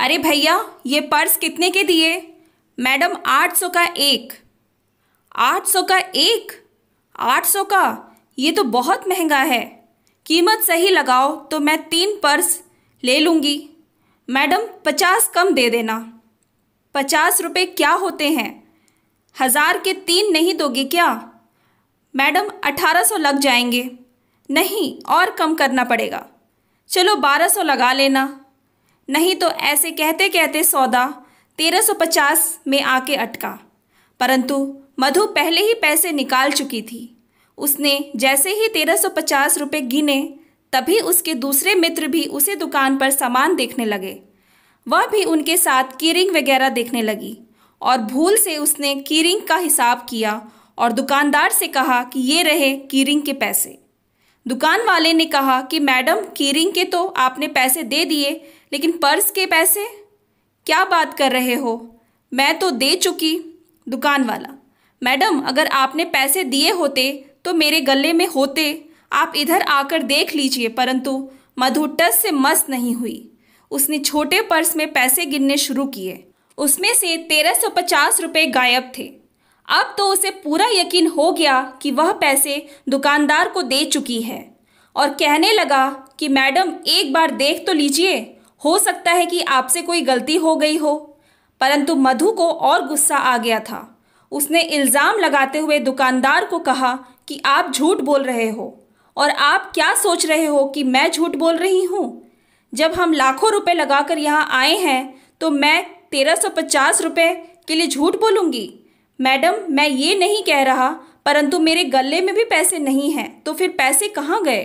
अरे भैया, ये पर्स कितने के दिए? मैडम 800 का एक। 800 का एक? 800 का? ये तो बहुत महंगा है। कीमत सही लगाओ तो मैं 3 पर्स ले लूँगी। मैडम 50 कम दे देना। 50 रुपये क्या होते हैं? 1000 के 3 नहीं दोगे क्या? मैडम 1800 लग जाएंगे। नहीं, और कम करना पड़ेगा। चलो 1200 लगा लेना। नहीं तो ऐसे कहते कहते सौदा 1350 में आके अटका। परंतु मधु पहले ही पैसे निकाल चुकी थी। उसने जैसे ही 1350 रुपये गिने, तभी उसके दूसरे मित्र भी उसी दुकान पर सामान देखने लगे। वह भी उनके साथ कीरिंग वगैरह देखने लगी और भूल से उसने कीरिंग का हिसाब किया और दुकानदार से कहा कि ये रहे कीरिंग के पैसे। दुकान वाले ने कहा कि मैडम, कीरिंग के तो आपने पैसे दे दिए, लेकिन पर्स के पैसे? क्या बात कर रहे हो? मैं तो दे चुकी। दुकान वाला: मैडम, अगर आपने पैसे दिए होते तो मेरे गले में होते। आप इधर आकर देख लीजिए। परंतु मधु टस से मस नहीं हुई। उसने छोटे पर्स में पैसे गिनने शुरू किए। उसमें से 1350 रुपये गायब थे। अब तो उसे पूरा यकीन हो गया कि वह पैसे दुकानदार को दे चुकी है और कहने लगा कि मैडम, एक बार देख तो लीजिए, हो सकता है कि आपसे कोई गलती हो गई हो। परंतु मधु को और गुस्सा आ गया था। उसने इल्ज़ाम लगाते हुए दुकानदार को कहा कि आप झूठ बोल रहे हो, और आप क्या सोच रहे हो कि मैं झूठ बोल रही हूँ? जब हम लाखों रुपए लगाकर यहाँ आए हैं तो मैं 1350 रुपये के लिए झूठ बोलूँगी? मैडम, मैं ये नहीं कह रहा, परंतु मेरे गले में भी पैसे नहीं हैं, तो फिर पैसे कहाँ गए?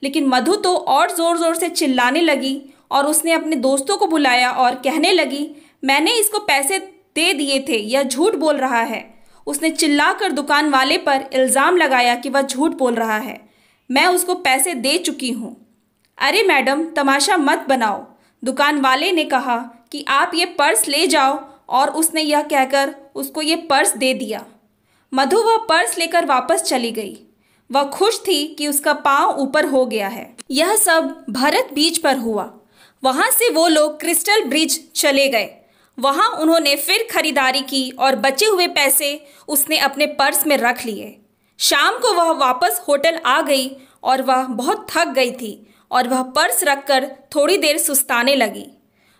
लेकिन मधु तो और ज़ोर ज़ोर से चिल्लाने लगी और उसने अपने दोस्तों को बुलाया और कहने लगी, मैंने इसको पैसे दे दिए थे, यह झूठ बोल रहा है। उसने चिल्लाकर दुकान वाले पर इल्ज़ाम लगाया कि वह झूठ बोल रहा है। मैं उसको पैसे दे चुकी हूँ। अरे मैडम, तमाशा मत बनाओ। दुकान वाले ने कहा कि आप ये पर्स ले जाओ, और उसने यह कहकर उसको ये पर्स दे दिया। मधु वह पर्स लेकर वापस चली गई। वह खुश थी कि उसका पाँव ऊपर हो गया है। यह सब भरत बीच पर हुआ। वहाँ से वो लोग क्रिस्टल ब्रिज चले गए। वहाँ उन्होंने फिर खरीदारी की और बचे हुए पैसे उसने अपने पर्स में रख लिए। शाम को वह वापस होटल आ गई और वह बहुत थक गई थी और वह पर्स रखकर थोड़ी देर सुस्ताने लगी।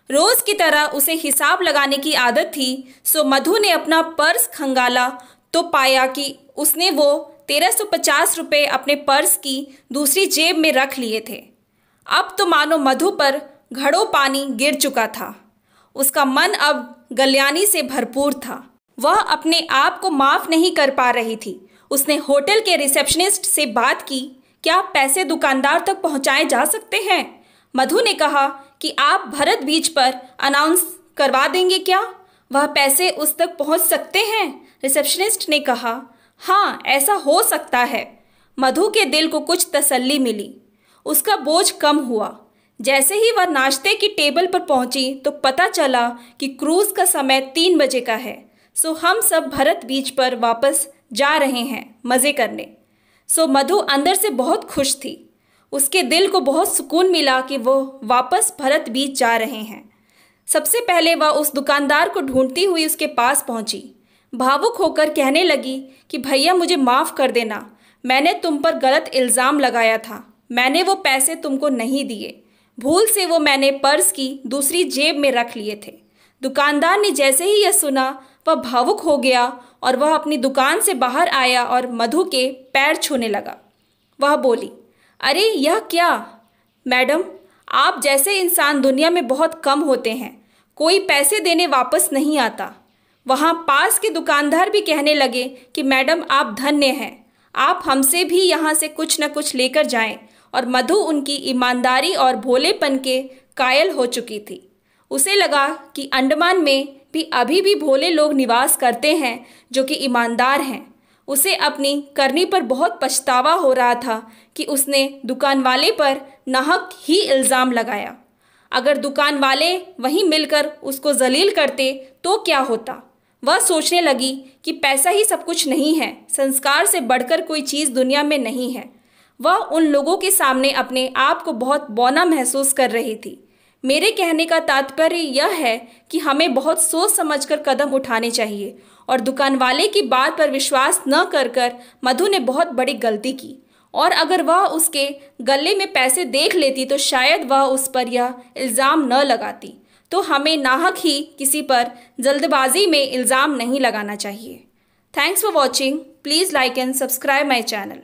रोज़ की तरह उसे हिसाब लगाने की आदत थी, सो मधु ने अपना पर्स खंगाला तो पाया कि उसने वो 1350 रुपये अपने पर्स की दूसरी जेब में रख लिए थे। अब तो मानो मधु पर घड़ों पानी गिर चुका था। उसका मन अब गल्यानी से भरपूर था। वह अपने आप को माफ़ नहीं कर पा रही थी। उसने होटल के रिसेप्शनिस्ट से बात की, क्या पैसे दुकानदार तक पहुंचाए जा सकते हैं? मधु ने कहा कि आप भरत बीच पर अनाउंस करवा देंगे क्या? वह पैसे उस तक पहुंच सकते हैं? रिसेप्शनिस्ट ने कहा, हाँ, ऐसा हो सकता है। मधु के दिल को कुछ तसल्ली मिली। उसका बोझ कम हुआ। जैसे ही वह नाश्ते की टेबल पर पहुंची तो पता चला कि क्रूज़ का समय 3 बजे का है। सो हम सब भरत बीच पर वापस जा रहे हैं मज़े करने। सो मधु अंदर से बहुत खुश थी। उसके दिल को बहुत सुकून मिला कि वो वापस भरत बीच जा रहे हैं। सबसे पहले वह उस दुकानदार को ढूंढती हुई उसके पास पहुंची। भावुक होकर कहने लगी कि भैया, मुझे माफ़ कर देना। मैंने तुम पर गलत इल्ज़ाम लगाया था। मैंने वो पैसे तुमको नहीं दिए। भूल से वो मैंने पर्स की दूसरी जेब में रख लिए थे। दुकानदार ने जैसे ही यह सुना, वह भावुक हो गया और वह अपनी दुकान से बाहर आया और मधु के पैर छूने लगा। वह बोली, अरे यह क्या? मैडम, आप जैसे इंसान दुनिया में बहुत कम होते हैं। कोई पैसे देने वापस नहीं आता। वहाँ पास के दुकानदार भी कहने लगे कि मैडम, आप धन्य हैं। आप हमसे भी यहाँ से कुछ न कुछ लेकर जाएं। और मधु उनकी ईमानदारी और भोलेपन के कायल हो चुकी थी। उसे लगा कि अंडमान में भी अभी भी भोले लोग निवास करते हैं जो कि ईमानदार हैं। उसे अपनी करनी पर बहुत पछतावा हो रहा था कि उसने दुकान वाले पर नाहक ही इल्ज़ाम लगाया। अगर दुकान वाले वहीं मिलकर उसको जलील करते तो क्या होता? वह सोचने लगी कि पैसा ही सब कुछ नहीं है, संस्कार से बढ़कर कोई चीज़ दुनिया में नहीं है। वह उन लोगों के सामने अपने आप को बहुत बौना महसूस कर रही थी। मेरे कहने का तात्पर्य यह है कि हमें बहुत सोच समझकर कदम उठाने चाहिए और दुकान वाले की बात पर विश्वास न कर मधु ने बहुत बड़ी गलती की। और अगर वह उसके गले में पैसे देख लेती तो शायद वह उस पर यह इल्ज़ाम न लगाती। तो हमें नाहक ही किसी पर जल्दबाजी में इल्ज़ाम नहीं लगाना चाहिए। Thanks for watching. Please like and subscribe my channel.